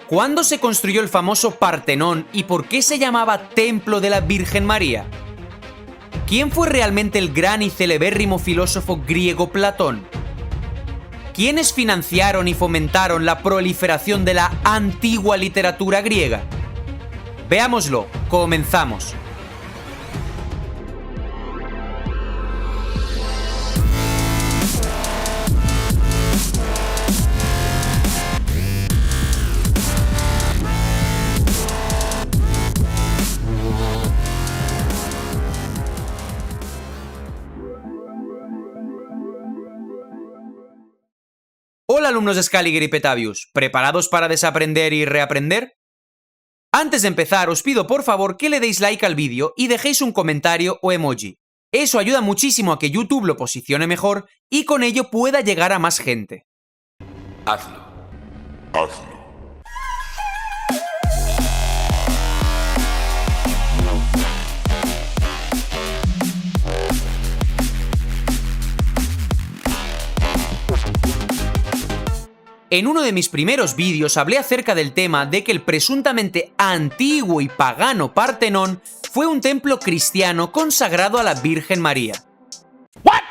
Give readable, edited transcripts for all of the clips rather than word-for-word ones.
¿Cuándo se construyó el famoso Partenón y por qué se llamaba Templo de la Virgen María? ¿Quién fue realmente el gran y celebérrimo filósofo griego Platón? ¿Quiénes financiaron y fomentaron la proliferación de la antigua literatura griega? Veámoslo, comenzamos. Hola alumnos de Scaliger y Petavius, ¿preparados para desaprender y reaprender? Antes de empezar, os pido por favor que le deis like al vídeo y dejéis un comentario o emoji. Eso ayuda muchísimo a que YouTube lo posicione mejor y con ello pueda llegar a más gente. Hazlo. Hazlo. En uno de mis primeros vídeos hablé acerca del tema de que el presuntamente antiguo y pagano Partenón fue un templo cristiano consagrado a la Virgen María. ¿What?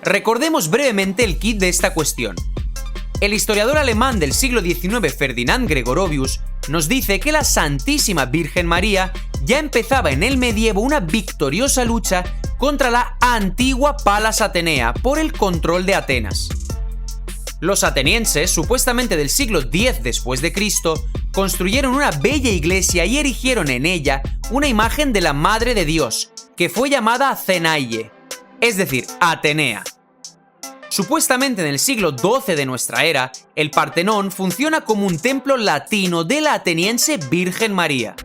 Recordemos brevemente el kit de esta cuestión. El historiador alemán del siglo XIX Ferdinand Gregorovius nos dice que la Santísima Virgen María ya empezaba en el medievo una victoriosa lucha contra la antigua Palas Atenea por el control de Atenas. Los atenienses, supuestamente del siglo X después de Cristo, construyeron una bella iglesia y erigieron en ella una imagen de la Madre de Dios, que fue llamada Athenaie, es decir, Atenea. Supuestamente en el siglo XII de nuestra era, el Partenón funciona como un templo latino de la ateniense Virgen María.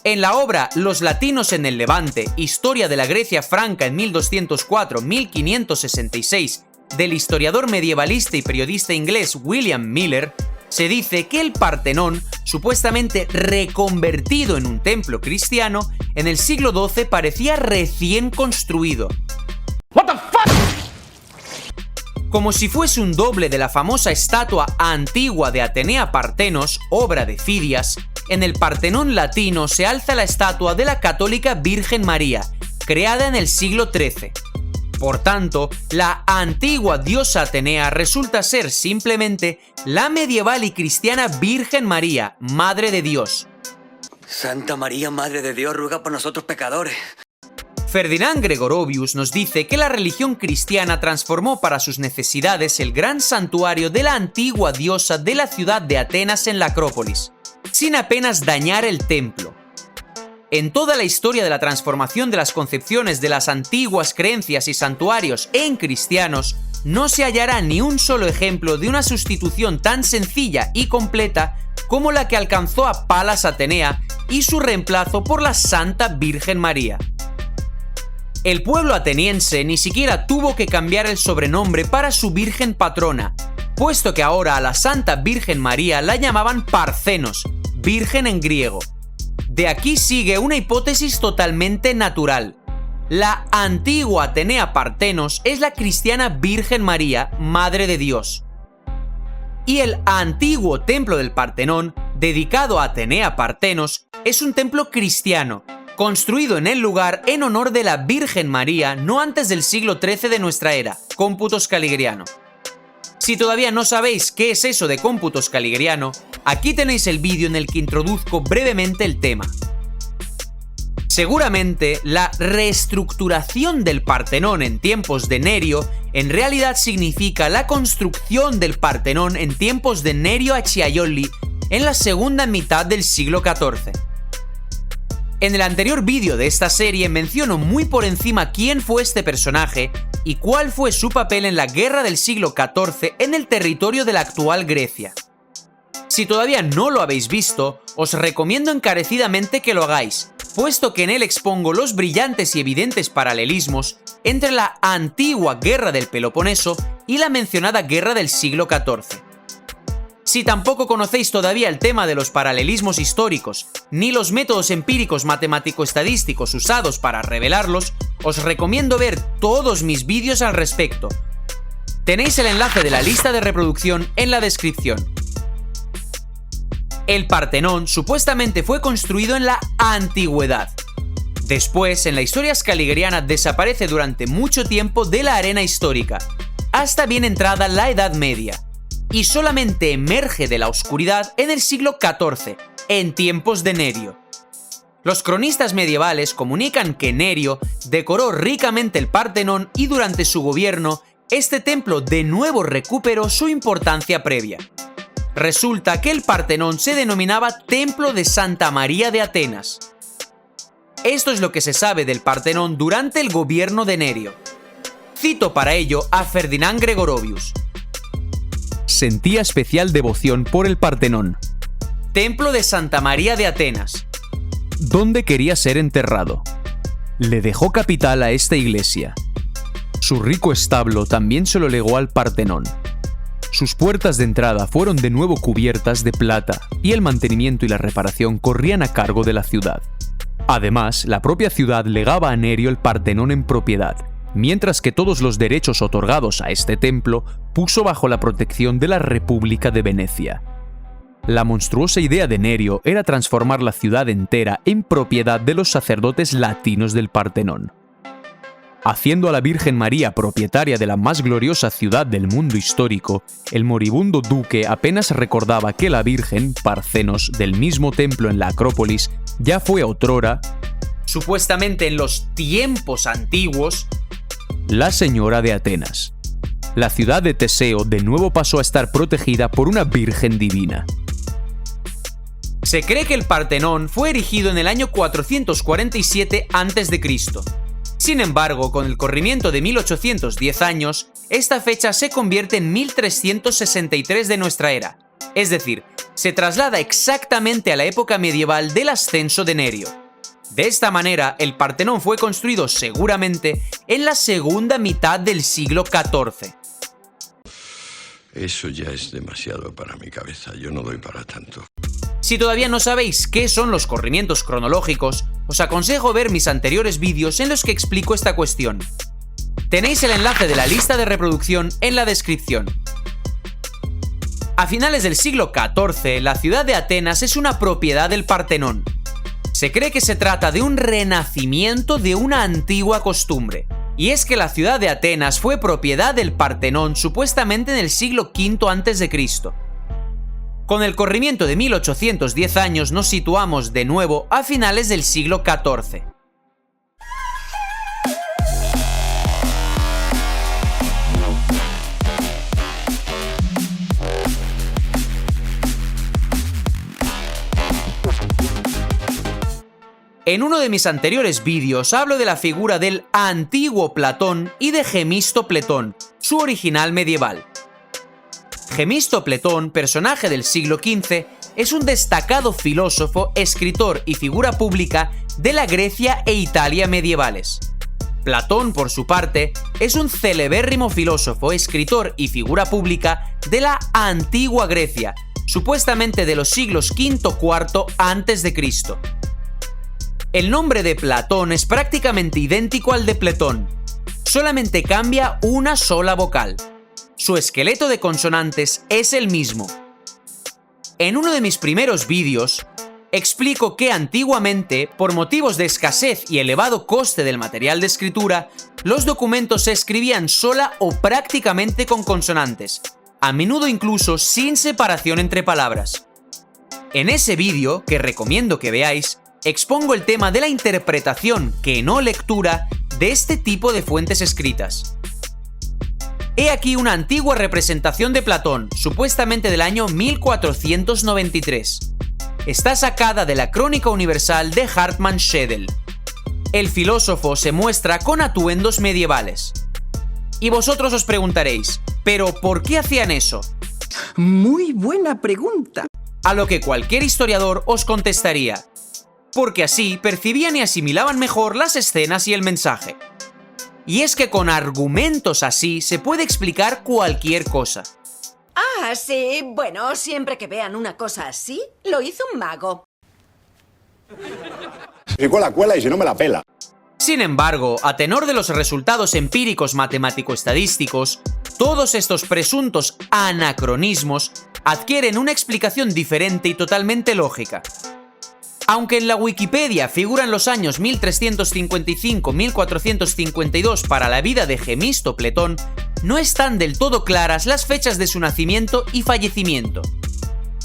En la obra Los latinos en el Levante, Historia de la Grecia Franca en 1204-1566, del historiador medievalista y periodista inglés William Miller, se dice que el Partenón, supuestamente reconvertido en un templo cristiano, en el siglo XII parecía recién construido. What the fuck? Como si fuese un doble de la famosa estatua antigua de Atenea Partenos, obra de Fidias, en el Partenón latino se alza la estatua de la católica Virgen María, creada en el siglo XIII. Por tanto, la antigua diosa Atenea resulta ser simplemente la medieval y cristiana Virgen María, Madre de Dios. Santa María, Madre de Dios, ruega por nosotros pecadores. Ferdinand Gregorovius nos dice que la religión cristiana transformó para sus necesidades el gran santuario de la antigua diosa de la ciudad de Atenas en la Acrópolis, sin apenas dañar el templo. En toda la historia de la transformación de las concepciones de las antiguas creencias y santuarios en cristianos, no se hallará ni un solo ejemplo de una sustitución tan sencilla y completa como la que alcanzó a Palas Atenea y su reemplazo por la Santa Virgen María. El pueblo ateniense ni siquiera tuvo que cambiar el sobrenombre para su Virgen patrona, puesto que ahora a la Santa Virgen María la llamaban Parcenos, Virgen en griego. De aquí sigue una hipótesis totalmente natural. La antigua Atenea Partenos es la cristiana Virgen María, Madre de Dios. Y el antiguo templo del Partenón, dedicado a Atenea Partenos, es un templo cristiano, construido en el lugar en honor de la Virgen María no antes del siglo XIII de nuestra era, cómputo scaligeriano. Si todavía no sabéis qué es eso de cómputo scaligeriano, aquí tenéis el vídeo en el que introduzco brevemente el tema. Seguramente, la reestructuración del Partenón en tiempos de Nerio en realidad significa la construcción del Partenón en tiempos de Nerio Acciaioli en la segunda mitad del siglo XIV. En el anterior vídeo de esta serie menciono muy por encima quién fue este personaje y cuál fue su papel en la guerra del siglo XIV en el territorio de la actual Grecia. Si todavía no lo habéis visto, os recomiendo encarecidamente que lo hagáis, puesto que en él expongo los brillantes y evidentes paralelismos entre la antigua guerra del Peloponeso y la mencionada guerra del siglo XIV. Si tampoco conocéis todavía el tema de los paralelismos históricos, ni los métodos empíricos matemático-estadísticos usados para revelarlos, os recomiendo ver todos mis vídeos al respecto. Tenéis el enlace de la lista de reproducción en la descripción. El Partenón supuestamente fue construido en la antigüedad. Después, en la historia scaligeriana desaparece durante mucho tiempo de la arena histórica, hasta bien entrada la Edad Media, y solamente emerge de la oscuridad en el siglo XIV, en tiempos de Nerio. Los cronistas medievales comunican que Nerio decoró ricamente el Partenón y durante su gobierno, este templo de nuevo recuperó su importancia previa. Resulta que el Partenón se denominaba Templo de Santa María de Atenas. Esto es lo que se sabe del Partenón durante el gobierno de Nerio. Cito para ello a Ferdinand Gregorovius. Sentía especial devoción por el Partenón, Templo de Santa María de Atenas, donde quería ser enterrado. Le dejó capital a esta iglesia. Su rico establo también se lo legó al Partenón. Sus puertas de entrada fueron de nuevo cubiertas de plata y el mantenimiento y la reparación corrían a cargo de la ciudad. Además, la propia ciudad legaba a Nerio el Partenón en propiedad, mientras que todos los derechos otorgados a este templo puso bajo la protección de la República de Venecia. La monstruosa idea de Nerio era transformar la ciudad entera en propiedad de los sacerdotes latinos del Partenón. Haciendo a la Virgen María propietaria de la más gloriosa ciudad del mundo histórico, el moribundo duque apenas recordaba que la Virgen, Parcenos, del mismo templo en la Acrópolis, ya fue otrora, supuestamente en los tiempos antiguos, la señora de Atenas. La ciudad de Teseo de nuevo pasó a estar protegida por una Virgen divina. Se cree que el Partenón fue erigido en el año 447 a.C. Sin embargo, con el corrimiento de 1810 años, esta fecha se convierte en 1363 de nuestra era, es decir, se traslada exactamente a la época medieval del ascenso de Nerio. De esta manera, el Partenón fue construido seguramente en la segunda mitad del siglo XIV. Eso ya es demasiado para mi cabeza, yo no doy para tanto. Si todavía no sabéis qué son los corrimientos cronológicos, os aconsejo ver mis anteriores vídeos en los que explico esta cuestión. Tenéis el enlace de la lista de reproducción en la descripción. A finales del siglo XIV, la ciudad de Atenas es una propiedad del Partenón. Se cree que se trata de un renacimiento de una antigua costumbre, y es que la ciudad de Atenas fue propiedad del Partenón supuestamente en el siglo V a.C. Con el corrimiento de 1810 años nos situamos de nuevo a finales del siglo XIV. En uno de mis anteriores vídeos hablo de la figura del antiguo Platón y de Gemístopletón, su original medieval. Gemístopletón, personaje del siglo XV, es un destacado filósofo, escritor y figura pública de la Grecia e Italia medievales. Platón, por su parte, es un celebérrimo filósofo, escritor y figura pública de la antigua Grecia, supuestamente de los siglos V-IV a.C. El nombre de Platón es prácticamente idéntico al de Pletón, solamente cambia una sola vocal. Su esqueleto de consonantes es el mismo. En uno de mis primeros vídeos, explico que antiguamente, por motivos de escasez y elevado coste del material de escritura, los documentos se escribían sola o prácticamente con consonantes, a menudo incluso sin separación entre palabras. En ese vídeo, que recomiendo que veáis, expongo el tema de la interpretación, que no lectura, de este tipo de fuentes escritas. He aquí una antigua representación de Platón, supuestamente del año 1493. Está sacada de la Crónica Universal de Hartmann Schedel. El filósofo se muestra con atuendos medievales. Y vosotros os preguntaréis, ¿pero por qué hacían eso? Muy buena pregunta. A lo que cualquier historiador os contestaría, porque así percibían y asimilaban mejor las escenas y el mensaje. Y es que con argumentos así se puede explicar cualquier cosa. Ah, sí, bueno, siempre que vean una cosa así, lo hizo un mago. Si cuela, cuela y si no me la pela. Sin embargo, a tenor de los resultados empíricos matemático-estadísticos, todos estos presuntos anacronismos adquieren una explicación diferente y totalmente lógica. Aunque en la Wikipedia figuran los años 1355-1452 para la vida de Gemístopletón, no están del todo claras las fechas de su nacimiento y fallecimiento.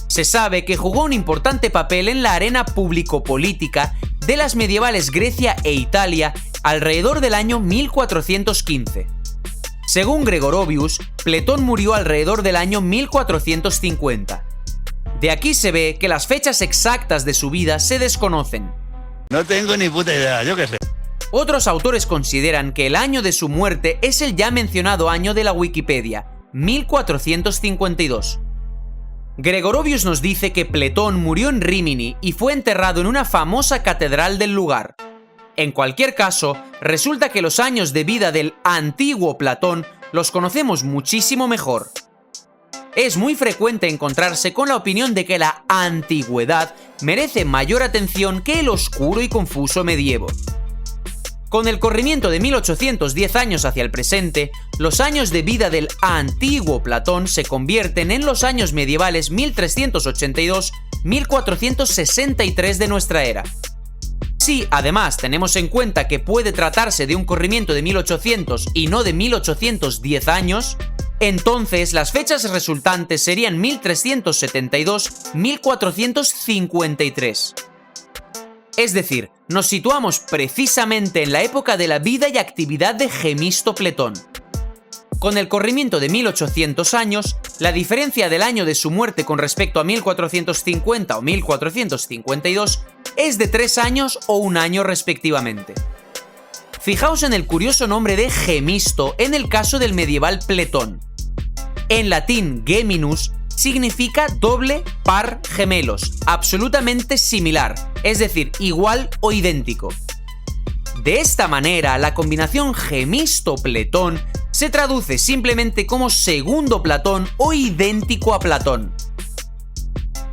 Se sabe que jugó un importante papel en la arena público-política de las medievales Grecia e Italia alrededor del año 1415. Según Gregorovius, Pletón murió alrededor del año 1450. De aquí se ve que las fechas exactas de su vida se desconocen. No tengo ni puta idea, yo qué sé. Otros autores consideran que el año de su muerte es el ya mencionado año de la Wikipedia, 1452. Gregorovius nos dice que Pletón murió en Rímini y fue enterrado en una famosa catedral del lugar. En cualquier caso, resulta que los años de vida del antiguo Platón los conocemos muchísimo mejor. Es muy frecuente encontrarse con la opinión de que la antigüedad merece mayor atención que el oscuro y confuso medievo. Con el corrimiento de 1810 años hacia el presente, los años de vida del antiguo Platón se convierten en los años medievales 1382-1463 de nuestra era. Si además tenemos en cuenta que puede tratarse de un corrimiento de 1800 y no de 1810 años, entonces las fechas resultantes serían 1372-1453. Es decir, nos situamos precisamente en la época de la vida y actividad de Gemístopletón. Con el corrimiento de 1800 años, la diferencia del año de su muerte con respecto a 1450 o 1452 es de 3 años o 1 año respectivamente. Fijaos en el curioso nombre de Gemisto en el caso del medieval Pletón. En latín, geminus significa doble, par, gemelos, absolutamente similar, es decir, igual o idéntico. De esta manera, la combinación Gemísto-Pletón se traduce simplemente como segundo Platón o idéntico a Platón.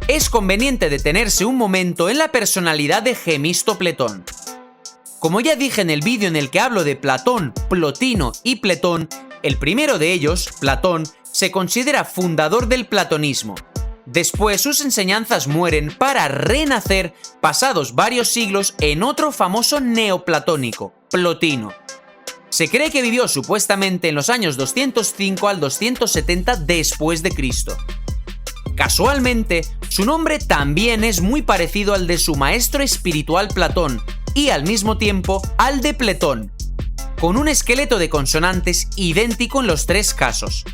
Es conveniente detenerse un momento en la personalidad de Gemístopletón. Como ya dije en el vídeo en el que hablo de Platón, Plotino y Pletón, el primero de ellos, Platón, se considera fundador del platonismo. Después sus enseñanzas mueren para renacer pasados varios siglos en otro famoso neoplatónico, Plotino. Se cree que vivió supuestamente en los años 205 al 270 después de Cristo. Casualmente, su nombre también es muy parecido al de su maestro espiritual Platón y al mismo tiempo al de Pletón, con un esqueleto de consonantes idéntico en los 3 casos.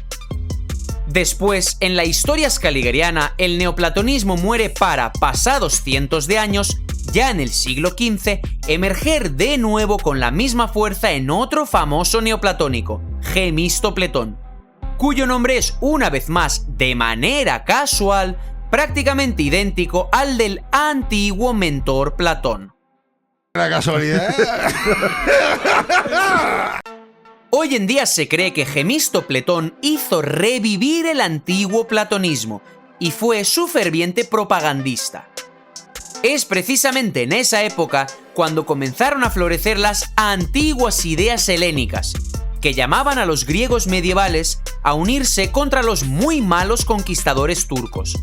Después, en la historia scaligeriana, el neoplatonismo muere para, pasados cientos de años, ya en el siglo XV, emerger de nuevo con la misma fuerza en otro famoso neoplatónico, Gemístopletón, cuyo nombre es, una vez más, de manera casual, prácticamente idéntico al del antiguo mentor Platón. La casualidad. Hoy en día se cree que Gemístopletón hizo revivir el antiguo platonismo y fue su ferviente propagandista. Es precisamente en esa época cuando comenzaron a florecer las antiguas ideas helénicas, que llamaban a los griegos medievales a unirse contra los muy malos conquistadores turcos.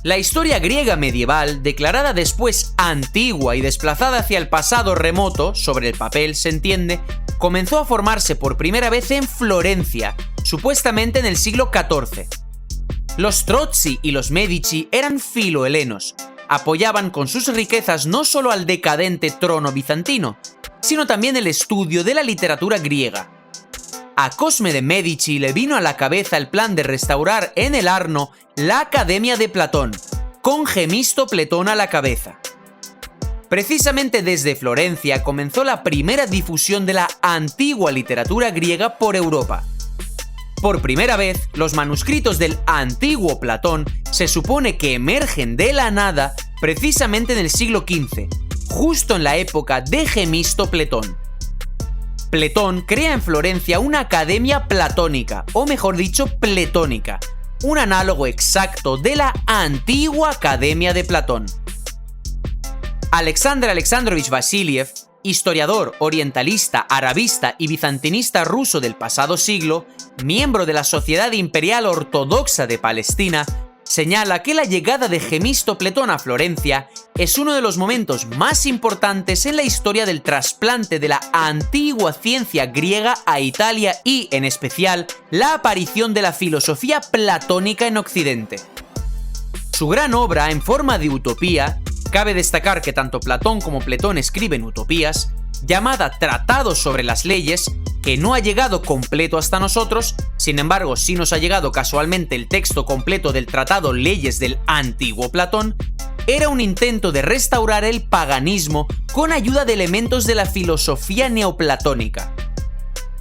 La historia griega medieval, declarada después antigua y desplazada hacia el pasado remoto, sobre el papel se entiende, comenzó a formarse por primera vez en Florencia, supuestamente en el siglo XIV. Los Strozzi y los Medici eran filohelenos, apoyaban con sus riquezas no solo al decadente trono bizantino, sino también el estudio de la literatura griega. A Cosme de Medici le vino a la cabeza el plan de restaurar en el Arno la Academia de Platón, con Gemístopletón a la cabeza. Precisamente desde Florencia comenzó la primera difusión de la antigua literatura griega por Europa. Por primera vez, los manuscritos del antiguo Platón se supone que emergen de la nada precisamente en el siglo XV, justo en la época de Gemístopletón. Pletón crea en Florencia una academia platónica, o mejor dicho, pletónica, un análogo exacto de la antigua Academia de Platón. Alexander Alexandrovich Vasiliev, historiador, orientalista, arabista y bizantinista ruso del pasado siglo, miembro de la Sociedad Imperial Ortodoxa de Palestina, señala que la llegada de Gemisto Pletón a Florencia es uno de los momentos más importantes en la historia del trasplante de la antigua ciencia griega a Italia y, en especial, la aparición de la filosofía platónica en Occidente. Su gran obra en forma de utopía, cabe destacar que tanto Platón como Pletón escriben utopías, llamada Tratado sobre las leyes, que no ha llegado completo hasta nosotros, sin embargo sí nos ha llegado casualmente el texto completo del tratado Leyes del Antiguo Platón, era un intento de restaurar el paganismo con ayuda de elementos de la filosofía neoplatónica.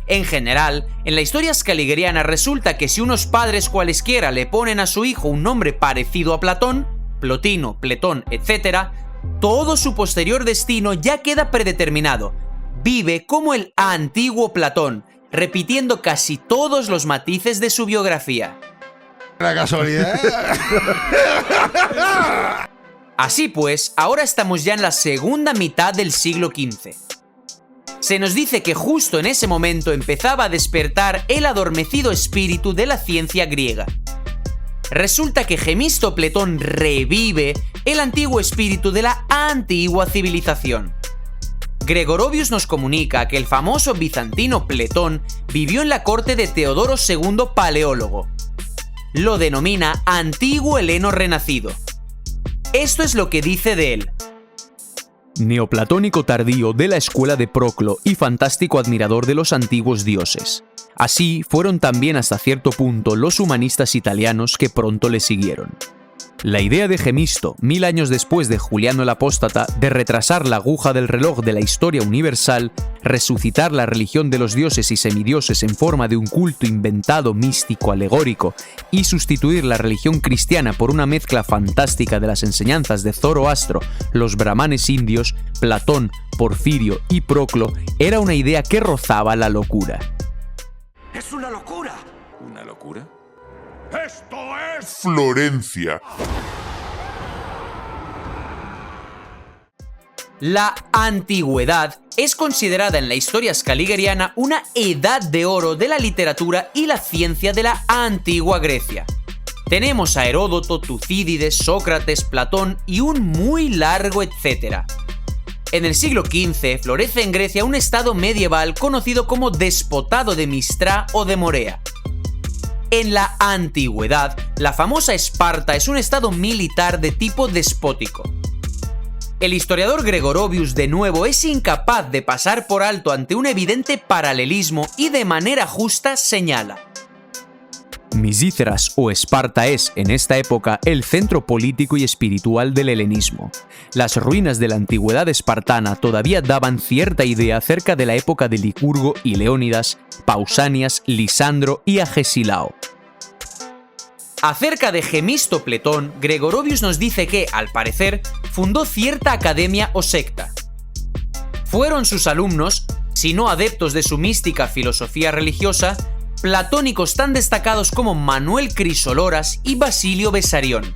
En general, en la historia scaligeriana resulta que si unos padres cualesquiera le ponen a su hijo un nombre parecido a Platón, Plotino, Pletón, etc., todo su posterior destino ya queda predeterminado. Vive como el antiguo Platón, repitiendo casi todos los matices de su biografía. La casualidad. Así pues, ahora estamos ya en la segunda mitad del siglo XV. Se nos dice que justo en ese momento empezaba a despertar el adormecido espíritu de la ciencia griega. Resulta que Gemisto Pletón revive el antiguo espíritu de la antigua civilización. Gregorovius nos comunica que el famoso bizantino Pletón vivió en la corte de Teodoro II Paleólogo. Lo denomina Antiguo Heleno Renacido. Esto es lo que dice de él. Neoplatónico tardío de la escuela de Proclo y fantástico admirador de los antiguos dioses. Así fueron también hasta cierto punto los humanistas italianos que pronto le siguieron. La idea de Gemisto, 1000 años después de Juliano el Apóstata, de retrasar la aguja del reloj de la historia universal, resucitar la religión de los dioses y semidioses en forma de un culto inventado, místico, alegórico, y sustituir la religión cristiana por una mezcla fantástica de las enseñanzas de Zoroastro, los brahmanes indios, Platón, Porfirio y Proclo, era una idea que rozaba la locura. ¡Es una locura! ¿Una locura? ¡Esto es Florencia! La antigüedad es considerada en la historia scaligeriana una edad de oro de la literatura y la ciencia de la antigua Grecia. Tenemos a Heródoto, Tucídides, Sócrates, Platón y un muy largo etcétera. En el siglo XV florece en Grecia un estado medieval conocido como Despotado de Mistra o de Morea. En la antigüedad, la famosa Esparta es un estado militar de tipo despótico. El historiador Gregorovius de nuevo es incapaz de pasar por alto ante un evidente paralelismo y de manera justa señala: Misíceras o Esparta es, en esta época, el centro político y espiritual del helenismo. Las ruinas de la antigüedad espartana todavía daban cierta idea acerca de la época de Licurgo y Leónidas, Pausanias, Lisandro y Agesilao. Acerca de Gemisto Pletón, Gregorovius nos dice que, al parecer, fundó cierta academia o secta. Fueron sus alumnos, si no adeptos de su mística filosofía religiosa, platónicos tan destacados como Manuel Crisoloras y Basilio Besarión.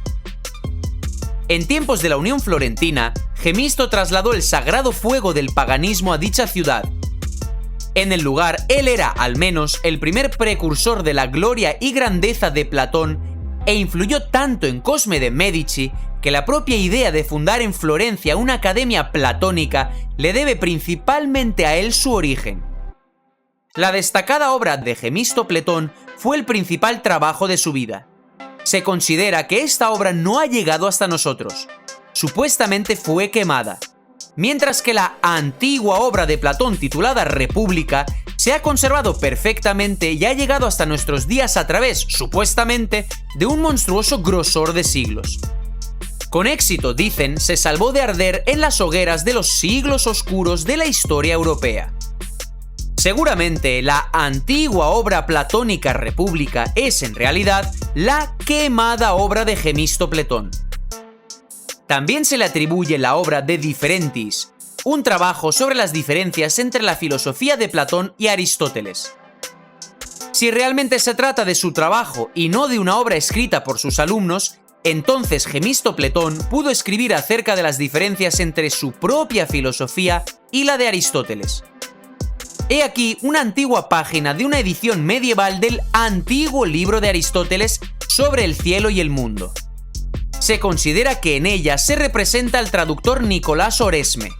En tiempos de la Unión Florentina, Gemisto trasladó el sagrado fuego del paganismo a dicha ciudad. En el lugar, él era, al menos, el primer precursor de la gloria y grandeza de Platón e influyó tanto en Cosme de Medici que la propia idea de fundar en Florencia una academia platónica le debe principalmente a él su origen. La destacada obra de Gemisto Pletón fue el principal trabajo de su vida. Se considera que esta obra no ha llegado hasta nosotros. Supuestamente fue quemada. Mientras que la antigua obra de Platón titulada República se ha conservado perfectamente y ha llegado hasta nuestros días a través, supuestamente, de un monstruoso grosor de siglos. Con éxito, dicen, se salvó de arder en las hogueras de los siglos oscuros de la historia europea. Seguramente la antigua obra platónica República es en realidad la quemada obra de Gemisto Pletón. También se le atribuye la obra De Differentis, un trabajo sobre las diferencias entre la filosofía de Platón y Aristóteles. Si realmente se trata de su trabajo y no de una obra escrita por sus alumnos, entonces Gemisto Pletón pudo escribir acerca de las diferencias entre su propia filosofía y la de Aristóteles. He aquí una antigua página de una edición medieval del antiguo libro de Aristóteles sobre el cielo y el mundo. Se considera que en ella se representa al traductor Nicolás Oresme.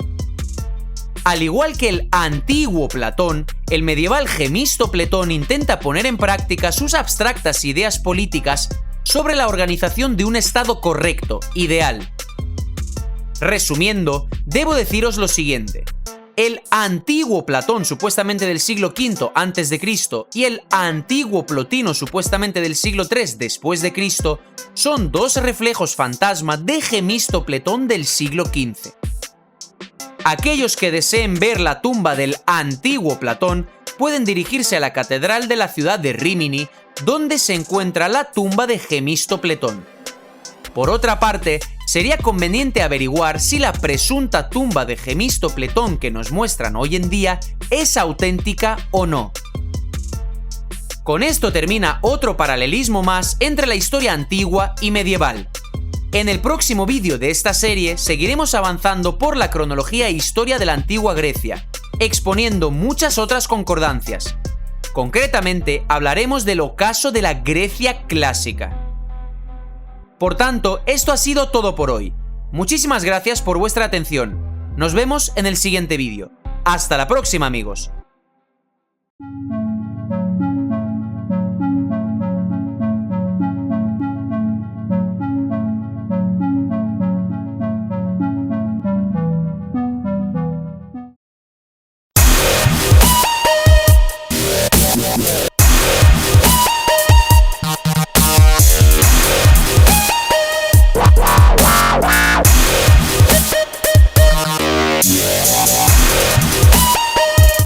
Al igual que el antiguo Platón, el medieval Gemístopletón intenta poner en práctica sus abstractas ideas políticas sobre la organización de un estado correcto, ideal. Resumiendo, debo deciros lo siguiente. El antiguo Platón, supuestamente del siglo V a.C., y el antiguo Plotino, supuestamente del siglo III después de Cristo, son dos reflejos fantasma de Gemístopletón del siglo XV. Aquellos que deseen ver la tumba del antiguo Platón pueden dirigirse a la catedral de la ciudad de Rímini, donde se encuentra la tumba de Gemístopletón. Por otra parte, sería conveniente averiguar si la presunta tumba de Gemístopletón que nos muestran hoy en día es auténtica o no. Con esto termina otro paralelismo más entre la historia antigua y medieval. En el próximo vídeo de esta serie seguiremos avanzando por la cronología e historia de la antigua Grecia, exponiendo muchas otras concordancias. Concretamente, hablaremos del ocaso de la Grecia clásica. Por tanto, esto ha sido todo por hoy. Muchísimas gracias por vuestra atención. Nos vemos en el siguiente vídeo. ¡Hasta la próxima, amigos!